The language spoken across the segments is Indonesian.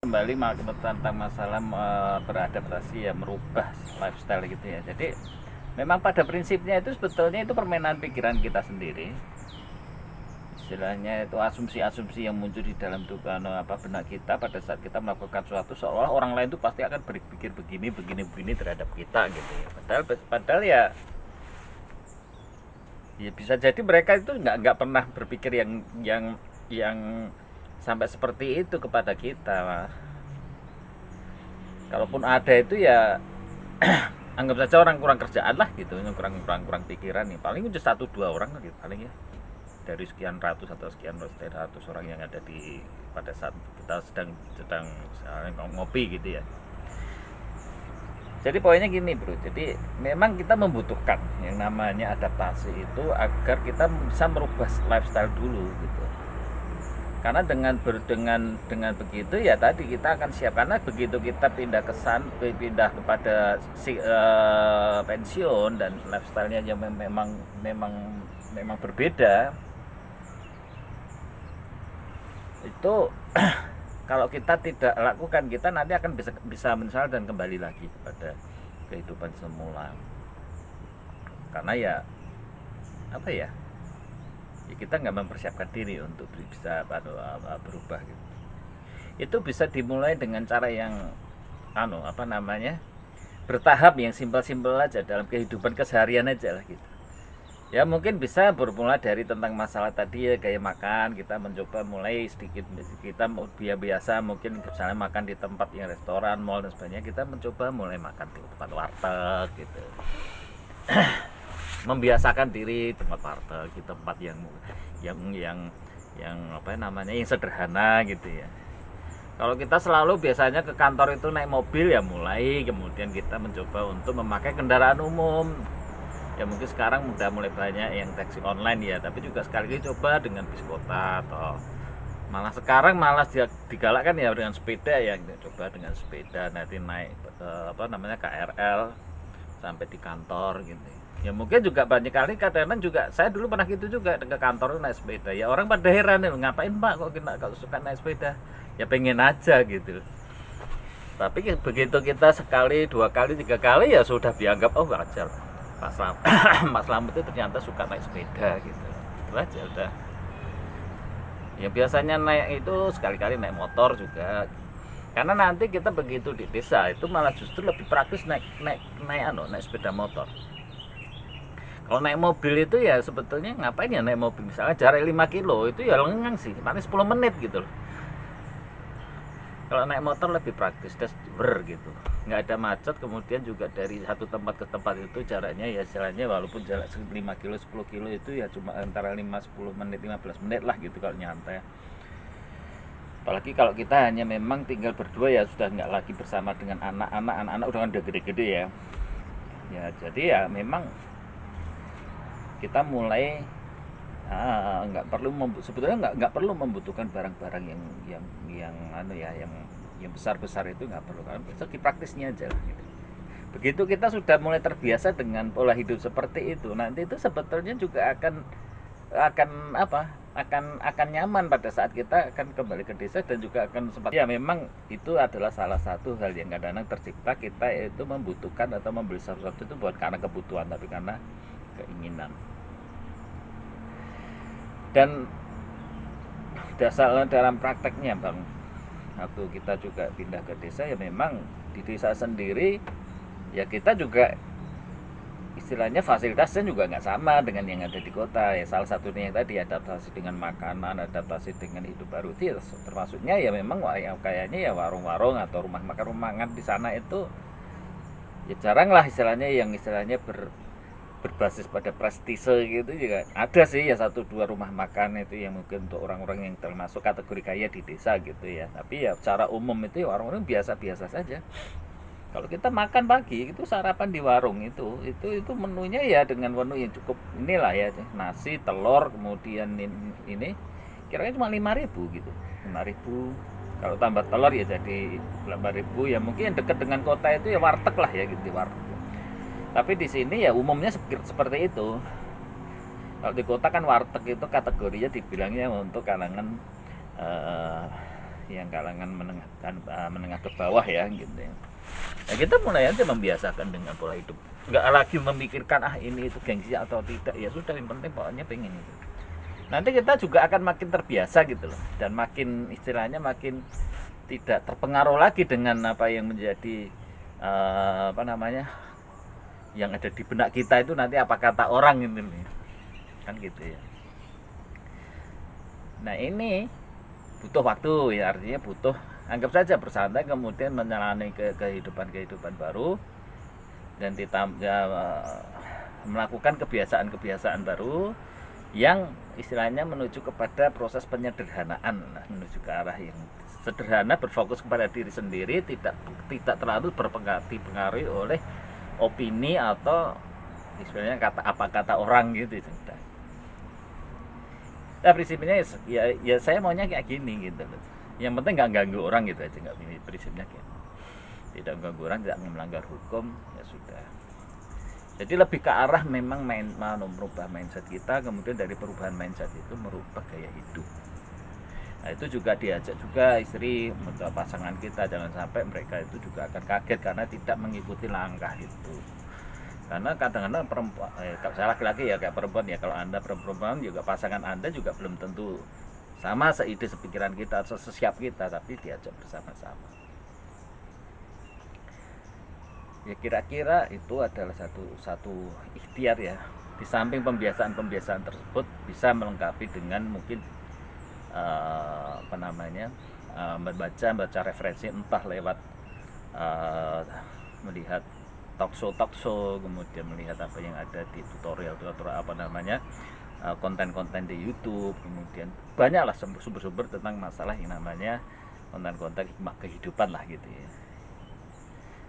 kembali tentang masalah beradaptasi ya, merubah lifestyle gitu ya. Jadi memang pada prinsipnya itu sebetulnya itu permainan pikiran kita sendiri. Istilahnya itu asumsi-asumsi yang muncul di dalam benak kita pada saat kita melakukan sesuatu, seolah orang lain itu pasti akan berpikir begini terhadap kita gitu ya. Padahal ya bisa jadi mereka itu nggak pernah berpikir yang sampai seperti itu kepada kita. Kalaupun ada itu ya anggap saja orang kurang kerjaan lah gitu, kurang pikiran nih, paling udah 1-2 orang gitu paling ya, dari sekian ratus atau sekian ratus orang yang ada di pada saat kita sedang ngopi gitu ya. Jadi poinnya gini bro, jadi memang kita membutuhkan yang namanya adaptasi itu agar kita bisa merubah lifestyle dulu gitu. Karena dengan begitu ya tadi kita akan siap, karena begitu kita pindah kepada pensiun dan lifestyle-nya yang memang berbeda itu. Kalau kita tidak lakukan, kita nanti akan bisa menyesal dan kembali lagi kepada kehidupan semula. Karena ya apa ya, kita nggak mempersiapkan diri untuk bisa berubah gitu. Itu bisa dimulai dengan cara yang bertahap, yang simpel-simpel aja dalam kehidupan keseharian aja lah gitu. Ya mungkin bisa bermula dari tentang masalah tadi ya, kayak makan, kita mencoba mulai sedikit, kita biasa mungkin misalnya makan di tempat yang restoran, mall dan sebagainya, kita mencoba mulai makan di tempat warteg gitu. Membiasakan diri tempat warteg, di tempat yang sederhana gitu ya. Kalau kita selalu biasanya ke kantor itu naik mobil, ya mulai kemudian kita mencoba untuk memakai kendaraan umum. Ya mungkin sekarang udah mulai banyak yang taksi online ya, tapi juga sekali coba dengan bis kota, atau sekarang dia digalakkan ya dengan sepeda ya, coba dengan sepeda nanti naik KRL sampai di kantor gitu. Ya mungkin juga banyak kali kadang-kadang juga saya dulu pernah gitu juga, ke kantor naik sepeda, ya orang pada heran nih, ngapain Pak kok kita kalau suka naik sepeda? Ya pengen aja gitu. Tapi begitu kita sekali, 2 kali, 3 kali ya sudah dianggap oh wajar. Mas Slamet itu ternyata suka naik sepeda gitu. Itu aja udah. Ya biasanya naik itu sekali-kali naik motor juga. Karena nanti kita begitu di desa itu malah justru lebih praktis naik sepeda motor. Kalau naik mobil itu ya sebetulnya ngapain ya naik mobil, misalnya jarak 5 kilo itu ya lengang sih, paling 10 menit gitu loh. Kalau naik motor lebih praktis, gitu, nggak ada macet, kemudian juga dari satu tempat ke tempat itu jaraknya ya jalannya walaupun jarak 5 kilo 10 kilo itu ya cuma antara 5-10 menit 15 menit lah gitu kalau nyantai. Apalagi kalau kita hanya memang tinggal berdua ya, sudah nggak lagi bersama dengan anak-anak udah gede-gede ya. Ya jadi ya memang kita mulai nggak perlu sebetulnya nggak perlu membutuhkan barang-barang yang besar-besar, itu nggak perlu, kan segi praktisnya aja gitu. Begitu kita sudah mulai terbiasa dengan pola hidup seperti itu, nanti itu sebetulnya juga akan nyaman pada saat kita akan kembali ke desa, dan juga akan sempat ya. Memang itu adalah salah satu hal yang kadang-kadang tercipta, kita itu membutuhkan atau membeli sesuatu itu bukan karena kebutuhan tapi karena keinginan. Dan dasarnya dalam prakteknya bang, waktu kita juga pindah ke desa ya memang di desa sendiri ya kita juga istilahnya fasilitasnya juga nggak sama dengan yang ada di kota ya. Salah satunya yang tadi adaptasi dengan makanan, adaptasi dengan hidup baru itu termasuknya ya memang kayaknya ya warung-warung atau rumah makan di sana itu ya jarang lah istilahnya berbasis pada prestise gitu. Juga ada sih ya 1-2 rumah makan itu yang mungkin untuk orang-orang yang termasuk kategori kaya di desa gitu ya, tapi ya secara umum itu ya orang-orang biasa-biasa saja. Kalau kita makan pagi itu sarapan di warung itu menunya ya dengan menu yang cukup inilah ya, nasi telur kemudian ini kira-kira cuma 5.000 gitu, 5.000. Kalau tambah telur ya jadi 8.000. Ya mungkin yang dekat dengan kota itu ya warteg lah ya gitu, warteg. Tapi di sini ya umumnya seperti itu. Kalau di kota kan warteg itu kategorinya dibilangnya untuk kalangan eh, yang kalangan menengah ke bawah ya gitu ya. Nah, kita mulai aja membiasakan dengan pola hidup, nggak lagi memikirkan ini itu gengsi atau tidak, ya sudah, yang penting pokoknya pengen itu. Nanti kita juga akan makin terbiasa gitu loh, dan makin istilahnya makin tidak terpengaruh lagi dengan apa yang menjadi apa namanya, yang ada di benak kita itu nanti apa kata orang ini kan gitu ya. Nah ini butuh waktu ya, artinya butuh, anggap saja bersantai kemudian menjalani kehidupan baru, dan melakukan kebiasaan-kebiasaan baru yang istilahnya menuju kepada proses penyederhanaan, menuju ke arah yang sederhana, berfokus kepada diri sendiri, tidak terlalu dipengaruhi oleh opini atau istilahnya kata orang gitu. Nah prinsipnya ya saya maunya kayak gini gitu loh. Yang penting nggak ganggu orang gitu aja, nggak, prinsipnya kayak tidak mengganggu orang, tidak melanggar hukum, ya sudah. Jadi lebih ke arah memang merubah mindset kita, kemudian dari perubahan mindset itu merubah gaya hidup. Nah itu juga diajak juga istri, pasangan kita, jangan sampai mereka itu juga akan kaget karena tidak mengikuti langkah itu. Karena kadang-kadang perempuan, kalau saya laki-laki ya kayak perempuan ya, kalau Anda perempuan juga pasangan Anda juga belum tentu sama seide sepikiran kita atau sesiap kita, tapi diajak bersama-sama. Ya kira-kira itu adalah satu ikhtiar ya. Di samping pembiasaan tersebut bisa melengkapi dengan mungkin apa namanya, membaca referensi, entah lewat melihat talk show, kemudian melihat apa yang ada di tutorial apa namanya, konten-konten di YouTube, kemudian banyaklah sumber-sumber tentang masalah yang namanya konten-konten hikmah kehidupan lah gitu ya,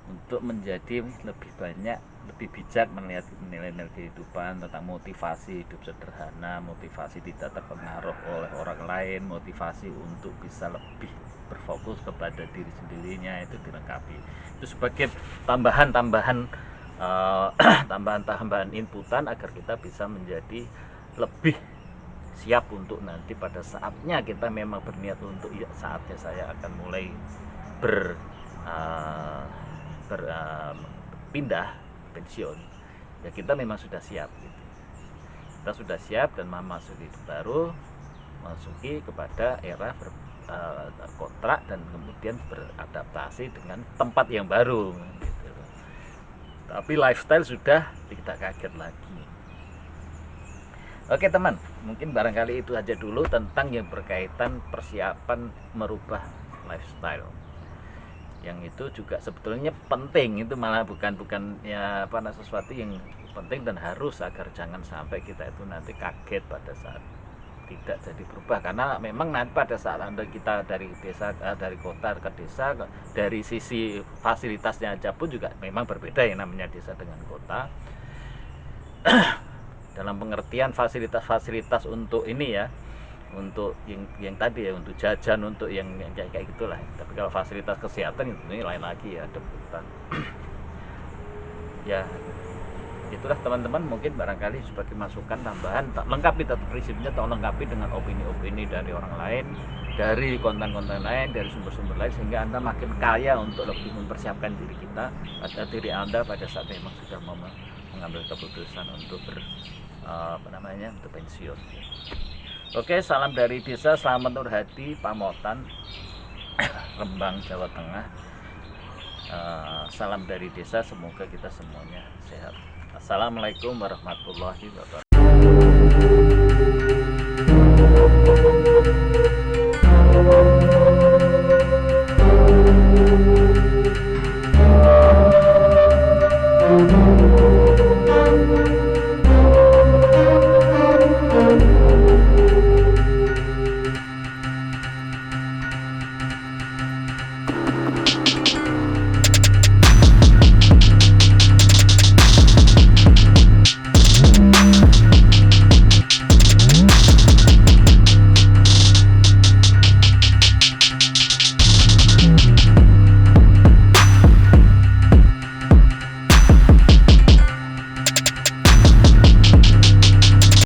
untuk menjadi lebih banyak, lebih bijak melihat nilai-nilai kehidupan, tentang motivasi hidup sederhana, motivasi tidak terpengaruh oleh orang lain, motivasi untuk bisa lebih berfokus kepada diri sendirinya, itu dilengkapi. Itu sebagai tambahan-tambahan tambahan-tambahan inputan agar kita bisa menjadi lebih siap untuk nanti pada saatnya kita memang berniat untuk ya saatnya saya akan mulai berpindah pensiun, ya kita memang sudah siap gitu. Kita sudah siap dan memasuki hidup baru, masuki kepada era kontrak dan kemudian beradaptasi dengan tempat yang baru gitu. Tapi lifestyle sudah tidak kaget lagi. Oke teman, mungkin barangkali itu aja dulu tentang yang berkaitan persiapan merubah lifestyle. Yang itu juga sebetulnya penting, itu malah bukan ya apa, sesuatu yang penting dan harus, agar jangan sampai kita itu nanti kaget pada saat tidak jadi berubah. Karena memang nanti pada saat kita dari desa, dari kota ke desa, dari sisi fasilitasnya aja pun juga memang berbeda yang namanya desa dengan kota. Dalam pengertian fasilitas-fasilitas untuk ini ya, untuk yang tadi ya, untuk jajan, untuk yang kayak gitulah. Tapi kalau fasilitas kesehatan ini lain lagi ya, debutan. Ya itulah teman-teman, mungkin barangkali sebagai masukan tambahan, tak lengkapi tetap prinsipnya, tak lengkapi dengan opini-opini dari orang lain, dari konten-konten lain, dari sumber-sumber lain, sehingga Anda makin kaya untuk lebih mempersiapkan diri kita, pada diri Anda pada saat memang sudah mengambil keputusan untuk untuk pensiun. Oke, salam dari desa, selamat Nur Hadi, Pamotan, Rembang, Jawa Tengah. Salam dari desa, semoga kita semuanya sehat. Assalamualaikum warahmatullahi wabarakatuh.